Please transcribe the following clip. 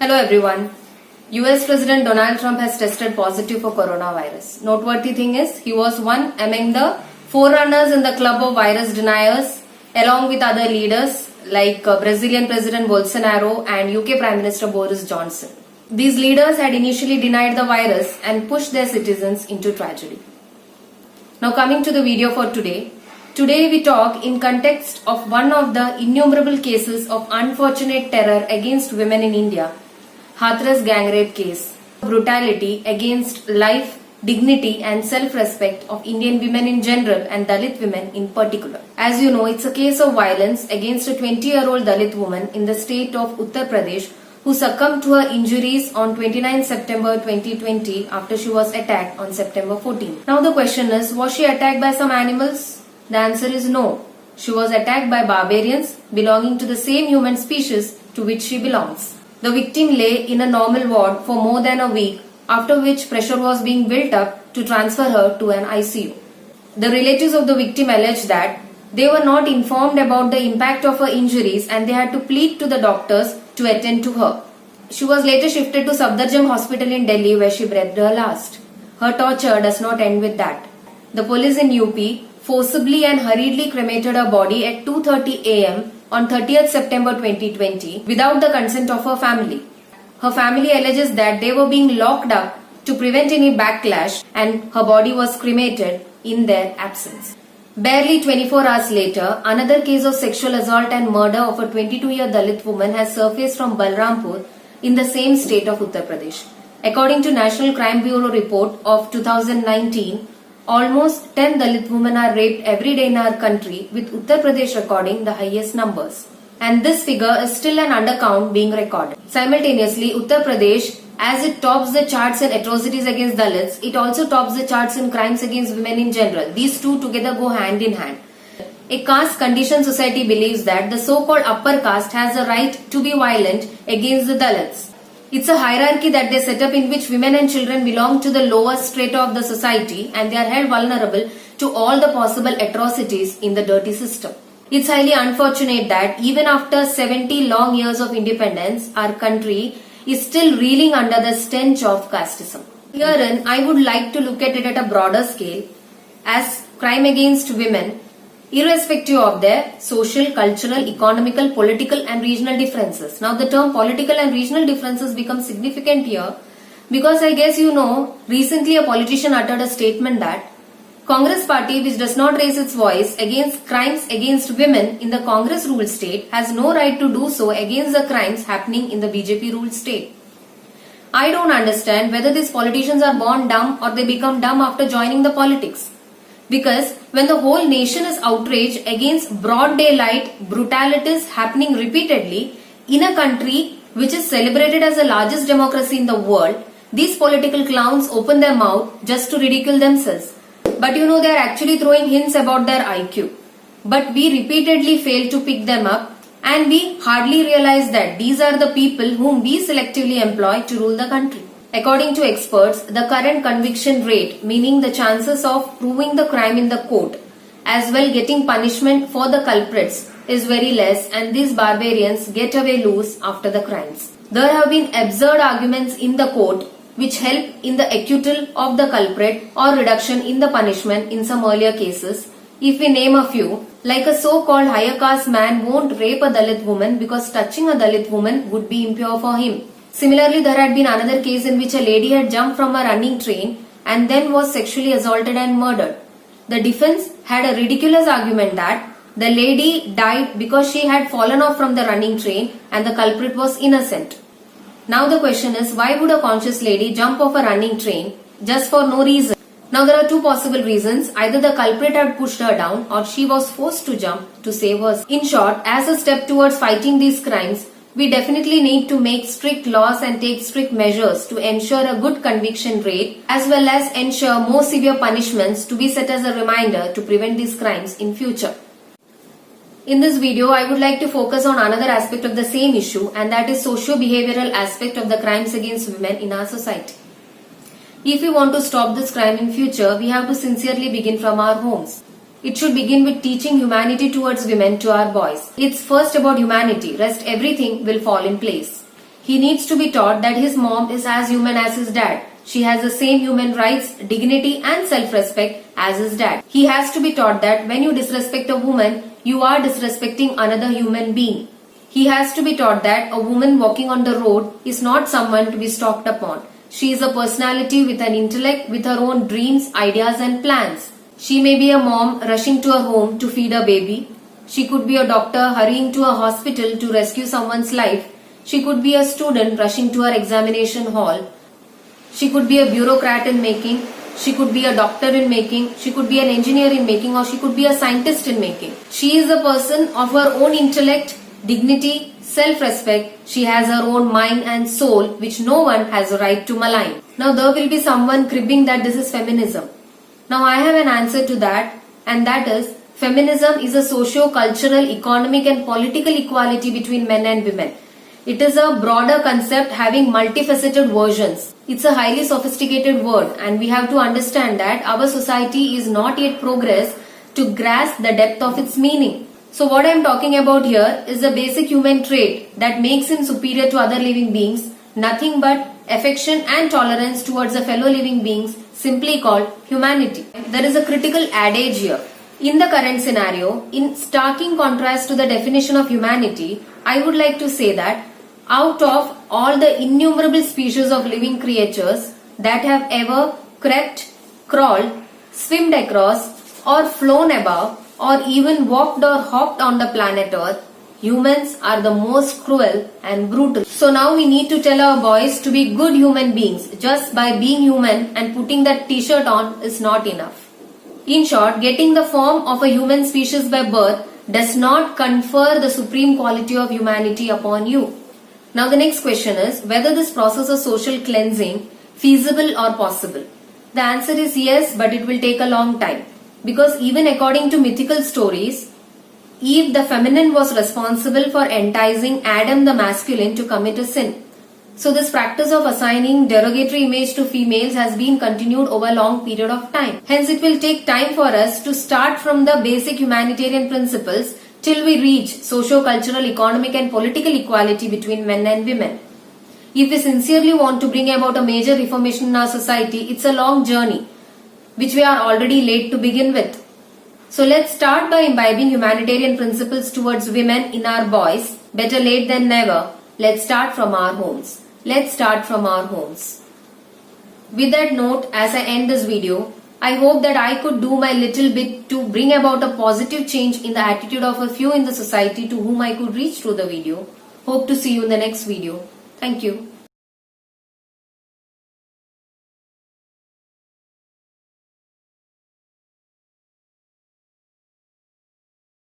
Hello everyone. US President Donald Trump has tested positive for coronavirus. Noteworthy thing is he was one among the forerunners in the club of virus deniers along with other leaders like Brazilian President Bolsonaro and UK Prime Minister Boris Johnson. These leaders had initially denied the virus and pushed their citizens into tragedy. Now coming to the video for today. Today we talk in context of one of the innumerable cases of unfortunate terror against women in India. Hathras gang rape case. Brutality against life, dignity and self-respect of Indian women in general and Dalit women in particular. As you know, it's a case of violence against a 20-year-old Dalit woman in the state of Uttar Pradesh who succumbed to her injuries on 29 September 2020 after she was attacked on September 14. Now the question is, was she attacked by some animals? The answer is no. She was attacked by barbarians belonging to the same human species to which she belongs. The victim lay in a normal ward for more than a week, after which pressure was being built up to transfer her to an ICU. The relatives of the victim alleged that they were not informed about the impact of her injuries and they had to plead to the doctors to attend to her. She was later shifted to Safdarjung Hospital in Delhi where she breathed her last. Her torture does not end with that. The police in UP forcibly and hurriedly cremated her body at 2:30 am on 30th September 2020 without the consent of her family. Her family alleges that they were being locked up to prevent any backlash and her body was cremated in their absence. Barely 24 hours later, another case of sexual assault and murder of a 22-year Dalit woman has surfaced from Balrampur in the same state of Uttar Pradesh. According to National Crime Bureau report of 2019, almost 10 Dalit women are raped every day in our country, with Uttar Pradesh recording the highest numbers. And this figure is still an undercount being recorded. Simultaneously, Uttar Pradesh, as it tops the charts in atrocities against Dalits, it also tops the charts in crimes against women in general. These two together go hand in hand. A caste conditioned society believes that the so-called upper caste has a right to be violent against the Dalits. It's a hierarchy that they set up in which women and children belong to the lower strata of the society and they are held vulnerable to all the possible atrocities in the dirty system. It's highly unfortunate that even after 70 long years of independence, our country is still reeling under the stench of casteism. Herein, I would like to look at it at a broader scale as crime against women, irrespective of their social, cultural, economical, political and regional differences. Now the term political and regional differences become significant here because I guess you know, recently a politician uttered a statement that Congress party which does not raise its voice against crimes against women in the Congress ruled state has no right to do so against the crimes happening in the BJP ruled state. I don't understand whether these politicians are born dumb or they become dumb after joining the politics. Because when the whole nation is outraged against broad daylight brutalities happening repeatedly in a country which is celebrated as the largest democracy in the world, these political clowns open their mouth just to ridicule themselves. But you know they are actually throwing hints about their IQ. But we repeatedly fail to pick them up and we hardly realize that these are the people whom we selectively employ to rule the country. According to experts, the current conviction rate, meaning the chances of proving the crime in the court, as well getting punishment for the culprits, is very less and these barbarians get away loose after the crimes. There have been absurd arguments in the court which help in the acquittal of the culprit or reduction in the punishment in some earlier cases. If we name a few, like a so-called higher caste man won't rape a Dalit woman because touching a Dalit woman would be impure for him. Similarly, there had been another case in which a lady had jumped from a running train and then was sexually assaulted and murdered. The defense had a ridiculous argument that the lady died because she had fallen off from the running train and the culprit was innocent. Now the question is, why would a conscious lady jump off a running train just for no reason? Now there are two possible reasons. Either the culprit had pushed her down or she was forced to jump to save her. In short, as a step towards fighting these crimes, we definitely need to make strict laws and take strict measures to ensure a good conviction rate as well as ensure more severe punishments to be set as a reminder to prevent these crimes in future. In this video, I would like to focus on another aspect of the same issue and that is socio-behavioral aspect of the crimes against women in our society. If we want to stop this crime in future, we have to sincerely begin from our homes. It should begin with teaching humanity towards women to our boys. It's first about humanity, rest everything will fall in place. He needs to be taught that his mom is as human as his dad. She has the same human rights, dignity and self-respect as his dad. He has to be taught that when you disrespect a woman, you are disrespecting another human being. He has to be taught that a woman walking on the road is not someone to be stalked upon. She is a personality with an intellect, with her own dreams, ideas and plans. She may be a mom rushing to a home to feed a baby. She could be a doctor hurrying to a hospital to rescue someone's life. She could be a student rushing to her examination hall. She could be a bureaucrat in making. She could be a doctor in making. She could be an engineer in making, or she could be a scientist in making. She is a person of her own intellect, dignity, self-respect. She has her own mind and soul, which no one has a right to malign. Now there will be someone cribbing that this is feminism. Now I have an answer to that, and that is feminism is a socio-cultural, economic and political equality between men and women. It is a broader concept having multifaceted versions. It's a highly sophisticated word, and we have to understand that our society is not yet progressed to grasp the depth of its meaning. So what I am talking about here is a basic human trait that makes him superior to other living beings, nothing but affection and tolerance towards the fellow living beings, simply called humanity. There is a critical adage here. In the current scenario, in starking contrast to the definition of humanity, I would like to say that out of all the innumerable species of living creatures that have ever crept, crawled, swimmed across or flown above or even walked or hopped on the planet Earth, humans are the most cruel and brutal. So now we need to tell our boys to be good human beings. Just by being human and putting that t-shirt on is not enough. In short, getting the form of a human species by birth does not confer the supreme quality of humanity upon you. Now the next question is whether this process of social cleansing feasible or possible. The answer is yes, but it will take a long time. Because even according to mythical stories, Eve the feminine was responsible for enticing Adam the masculine to commit a sin. So this practice of assigning derogatory image to females has been continued over a long period of time. Hence it will take time for us to start from the basic humanitarian principles till we reach socio-cultural, economic and political equality between men and women. If we sincerely want to bring about a major reformation in our society, it's a long journey, which we are already late to begin with. So let's start by imbibing humanitarian principles towards women in our boys. Better late than never. Let's start from our homes. Let's start from our homes. With that note, as I end this video, I hope that I could do my little bit to bring about a positive change in the attitude of a few in the society to whom I could reach through the video. Hope to see you in the next video. Thank you.